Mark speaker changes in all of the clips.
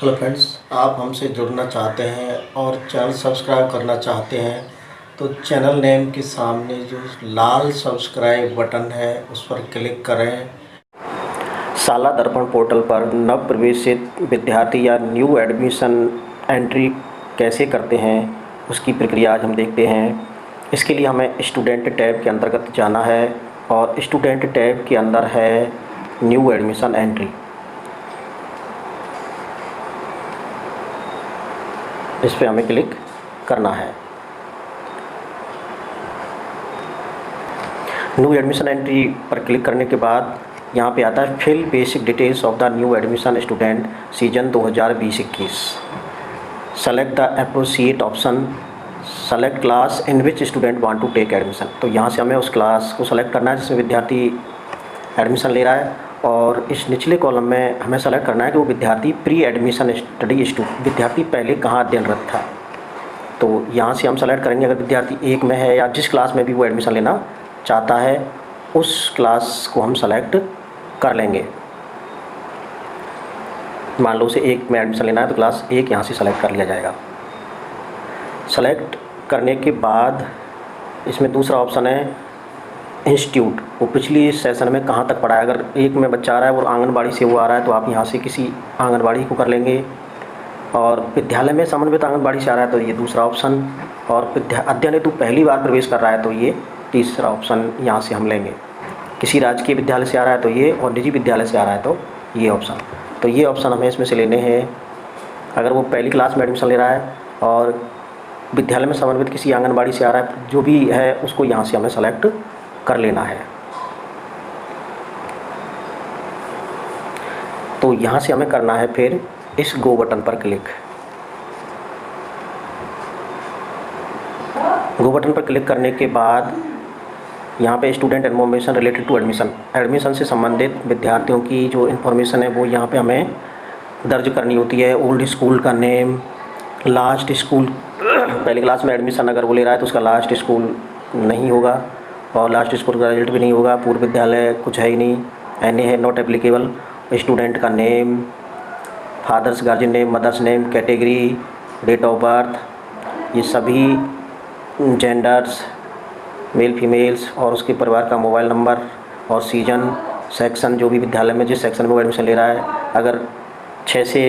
Speaker 1: Hello friends, आप हमसे जुड़ना चाहते हैं और चैनल सब्सक्राइब करना चाहते हैं तो चैनल नेम के सामने जो लाल सब्सक्राइब बटन है उस पर क्लिक करें। शाला दर्पण पोर्टल पर नव प्रवेशित विद्यार्थी या न्यू एडमिशन एंट्री कैसे करते हैं उसकी प्रक्रिया आज हम देखते हैं। इसके लिए हमें स्टूडेंट टैब के अंतर्गत जाना है और स्टूडेंट टैब के अंदर है न्यू एडमिशन एंट्री। इस पर हमें क्लिक करना है। न्यू एडमिशन एंट्री पर क्लिक करने के बाद यहाँ पे आता है fill basic details of the new admission student season 2020-21। Select the appropriate option, select class in which student want to take admission. तो यहाँ से हमें उस क्लास को सेलेक्ट करना है जिसमें विद्यार्थी एडमिशन ले रहा है और इस निचले कॉलम में हमें सेलेक्ट करना है कि वो विद्यार्थी प्री एडमिशन स्टडी विद्यार्थी पहले कहाँ अध्ययनरत था। तो यहाँ से हम सेलेक्ट करेंगे अगर विद्यार्थी 1 में है या जिस क्लास में भी वो एडमिशन लेना चाहता है उस क्लास को हम सेलेक्ट कर लेंगे। मान लो उसे 1 में एडमिशन लेना है तो क्लास 1 यहाँ से सेलेक्ट कर लिया जाएगा। सेलेक्ट करने के बाद इसमें दूसरा ऑप्शन है इंस्टीट्यूट, वो पिछली सेशन में कहाँ तक पढ़ा है। अगर 1 में बच्चा आ रहा है और आंगनबाड़ी से वो आ रहा है तो आप यहाँ से किसी आंगनबाड़ी को कर लेंगे, और विद्यालय में समन्वित आंगनबाड़ी से आ रहा है तो ये दूसरा ऑप्शन, और अध्ययन हेतु पहली बार प्रवेश कर रहा है तो ये तीसरा ऑप्शन यहाँ से हम लेंगे। किसी राजकीय विद्यालय से आ रहा है तो ये, और निजी विद्यालय से आ रहा है तो ये ऑप्शन। तो ये ऑप्शन हमें इसमें से लेने हैं। अगर वो पहली क्लास में एडमिशन ले रहा है और विद्यालय में समन्वित किसी आंगनबाड़ी से आ रहा है, जो भी है उसको यहाँ से हमें सेलेक्ट कर लेना है। तो यहाँ से हमें करना है फिर इस गो बटन पर क्लिक। गो बटन पर क्लिक करने के बाद यहाँ पे student information related to admission से संबंधित विद्यार्थियों की जो इन्फॉर्मेशन है वो यहाँ पे हमें दर्ज करनी होती है। ओल्ड स्कूल का नेम, लास्ट स्कूल, पहली क्लास में एडमिशन अगर वो ले रहा है तो उसका लास्ट स्कूल नहीं होगा और लास्ट स्कूल का रिजल्ट भी नहीं होगा। पूर्व विद्यालय कुछ है ही नहीं, एन है नॉट एप्लीकेबल। स्टूडेंट का name, father's guardian name, mother's name, category, date of birth, ये सभी जेंडर्स, मेल फीमेल्स, और उसके परिवार का मोबाइल नंबर और सीजन, सेक्शन, जो भी विद्यालय में जिस सेक्शन में वो एडमिशन ले रहा है। अगर 6 से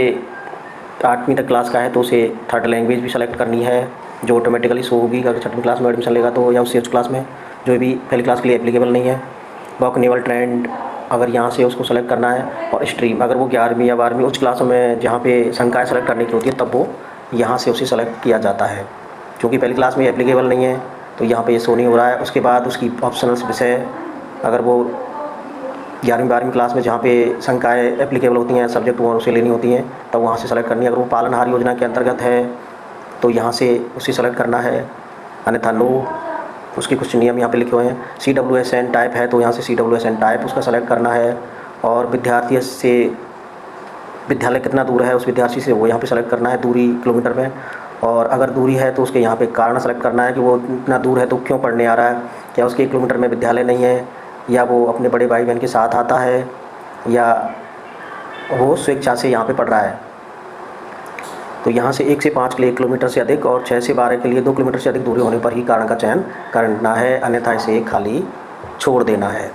Speaker 1: 8वीं तक क्लास का है तो उसे थर्ड लैंग्वेज भी सेलेक्ट करनी है जो ऑटोमेटिकली शो होगी। अगर 6वीं क्लास में एडमिशन लेगा तो, या उससे उस क्लास में जो भी पहली क्लास के लिए एप्लीकेबल नहीं है। वोकेबलरी ट्रेंड अगर यहाँ से उसको सेलेक्ट करना है, और स्ट्रीम अगर वो 11वीं या 12वीं उच्च क्लासों में जहाँ पे संकाय सेलेक्ट करने की होती है तब वो यहाँ से उसे सेलेक्ट किया जाता है। क्योंकि पहली क्लास में एप्लीकेबल नहीं है तो यहाँ पे ये शो नहीं हो रहा है। उसके बाद उसकी ऑप्शनल विषय, अगर वो 11वीं 12वीं क्लास में जहाँ पे संकाय एप्लीकेबल होती हैं, सब्जेक्ट वो उसे लेनी होती हैं, तब वहाँ से सेलेक्ट करनी है। अगर वो पालनहार योजना के अंतर्गत है तो यहाँ से उसे सेलेक्ट करना है, अन्यथा नो। उसके कुछ नियम यहाँ पे लिखे हुए हैं। CWSN टाइप है तो यहाँ से CWSN टाइप उसका सेलेक्ट करना है, और विद्यार्थी से विद्यालय कितना दूर है उस विद्यार्थी से वो यहाँ पे सेलेक्ट करना है, दूरी किलोमीटर में। और अगर दूरी है तो उसके यहाँ पे कारण सेलेक्ट करना है कि वो इतना दूर है तो क्यों पढ़ने आ रहा है। क्या उसके 1 किलोमीटर में विद्यालय नहीं है, या वो अपने बड़े भाई बहन के साथ आता है, या वो स्वेच्छा से यहाँ पे पढ़ रहा है। तो यहाँ से 1 से 5 के लिए 1 किलोमीटर से अधिक, और 6 से 12 के लिए 2 किलोमीटर से अधिक दूरी होने पर ही कारण का चयन करना है, अन्यथा इसे खाली छोड़ देना है।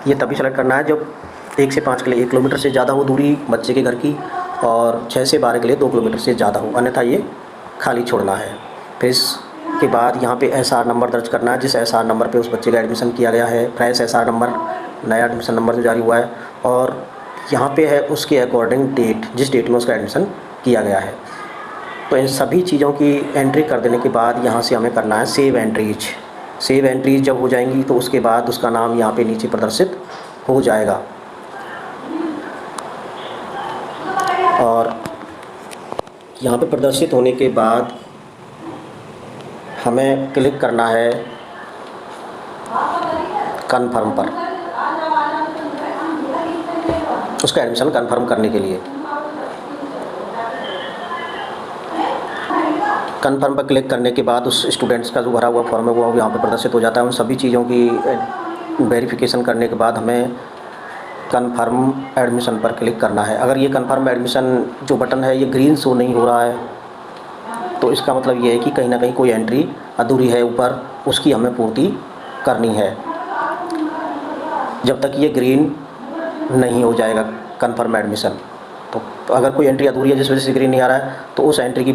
Speaker 1: ये तभी सेलेक्ट करना है जब 1 से 5 के लिए 1 किलोमीटर से ज़्यादा हो दूरी बच्चे के घर की, और 6 से 12 के लिए 2 किलोमीटर से ज़्यादा हो, अन्यथा ये खाली छोड़ना है। फिर इसके बाद यहाँ पे SR नंबर दर्ज करना है, जिस SR नंबर पे उस बच्चे का एडमिशन किया गया है, फ्रेश SR नंबर, नया एडमिशन नंबर जो जारी हुआ है, और यहाँ पे है उसके अकॉर्डिंग डेट, जिस डेट में उसका एडमिशन किया गया है। तो इन सभी चीज़ों की एंट्री कर देने के बाद यहाँ से हमें करना है सेव एंट्रीज। सेव एंट्रीज जब हो जाएंगी तो उसके बाद उसका नाम यहाँ पे नीचे प्रदर्शित हो जाएगा, और यहाँ पे प्रदर्शित होने के बाद हमें क्लिक करना है कन्फर्म पर, उसका एडमिशन कन्फर्म करने के लिए। कन्फर्म पर क्लिक करने के बाद उस स्टूडेंट्स का जो भरा हुआ फॉर्म है वो यहाँ पे प्रदर्शित हो जाता है। उन सभी चीज़ों की वेरिफिकेशन करने के बाद हमें कन्फर्म एडमिशन पर क्लिक करना है। अगर ये कन्फर्म एडमिशन जो बटन है ये ग्रीन शो नहीं हो रहा है तो इसका मतलब ये है कि कहीं ना कहीं कोई एंट्री अधूरी है ऊपर, उसकी हमें पूर्ति करनी है। जब तक ये ग्रीन नहीं हो जाएगा कन्फर्म एडमिशन, तो अगर कोई एंट्री अधूरी है जिस वजह से ग्रीन नहीं आ रहा है तो उस एंट्री की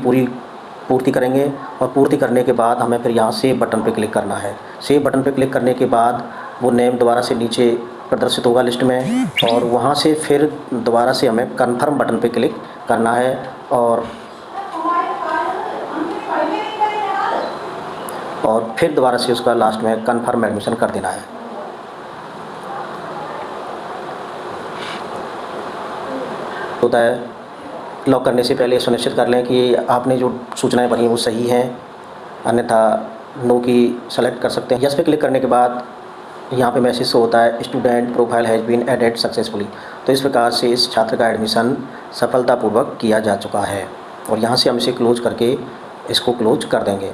Speaker 1: पूर्ति करेंगे और पूर्ति करने के बाद हमें फिर यहाँ सेव बटन पर क्लिक करना है। सेव बटन पर क्लिक करने के बाद वो नेम दोबारा से नीचे प्रदर्शित होगा लिस्ट में, और वहाँ से फिर दोबारा से हमें कन्फर्म बटन पर क्लिक करना है और फिर दोबारा से उसका लास्ट में कन्फर्म एडमिशन कर देना है। होता है लॉक करने से पहले सुनिश्चित कर लें कि आपने जो सूचनाएं भरी हैं वो सही हैं, अन्यथा नो की सेलेक्ट कर सकते हैं। यस पे क्लिक करने के बाद यहाँ पे मैसेज शो होता है student profile has been added successfully. तो इस प्रकार से इस छात्र का एडमिशन सफलतापूर्वक किया जा चुका है और यहाँ से हम इसे क्लोज करके इसको क्लोज कर देंगे।